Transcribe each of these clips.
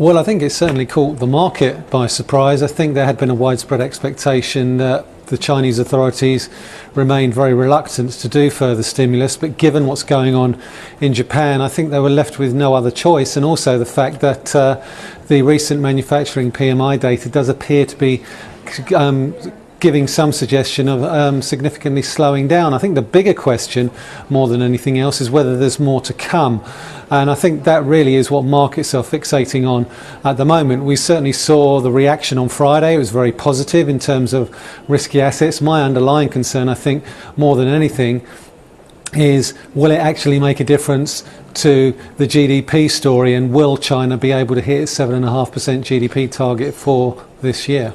Well, I think it certainly caught the market by surprise. I think there had been a widespread expectation that the Chinese authorities remained very reluctant to do further stimulus, but given what's going on in Japan, I think they were left with no other choice, and also the fact that the recent manufacturing PMI data does appear to be giving some suggestion of significantly slowing down. I think the bigger question, more than anything else, is whether there's more to come. And I think that really is what markets are fixating on at the moment. We certainly saw the reaction on Friday. It was very positive in terms of risky assets. My underlying concern, I think, more than anything, is will it actually make a difference to the GDP story, and will China be able to hit its 7.5% GDP target for this year?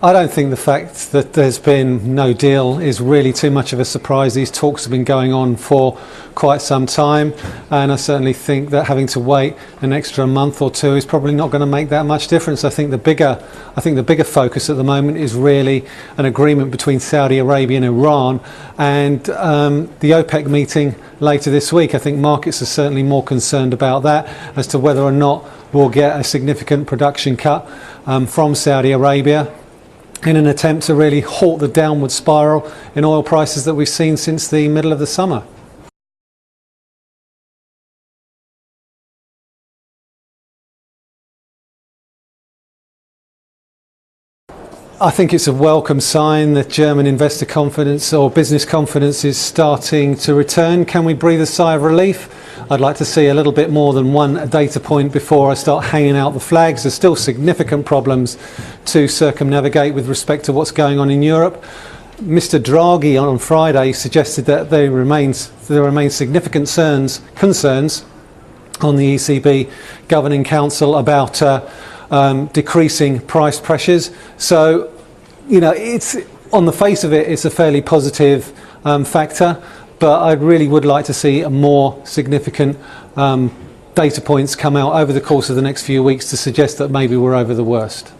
I don't think the fact that there's been no deal is really too much of a surprise. These talks have been going on for quite some time, and I certainly think that having to wait an extra month or two is probably not going to make that much difference. I think the bigger focus at the moment is really an agreement between Saudi Arabia and Iran, and the OPEC meeting later this week. I think markets are certainly more concerned about that as to whether or not we'll get a significant production cut from Saudi Arabia, in an attempt to really halt the downward spiral in oil prices that we've seen since the middle of the summer. I think it's a welcome sign that German investor confidence or business confidence is starting to return. Can we breathe a sigh of relief? I'd like to see a little bit more than one data point before I start hanging out the flags. There's still significant problems to circumnavigate with respect to what's going on in Europe. Mr. Draghi on Friday suggested that there remain significant concerns on the ECB Governing Council about decreasing price pressures. So, it's on the face of it, it's a fairly positive factor, but I really would like to see a more significant data points come out over the course of the next few weeks to suggest that maybe we're over the worst.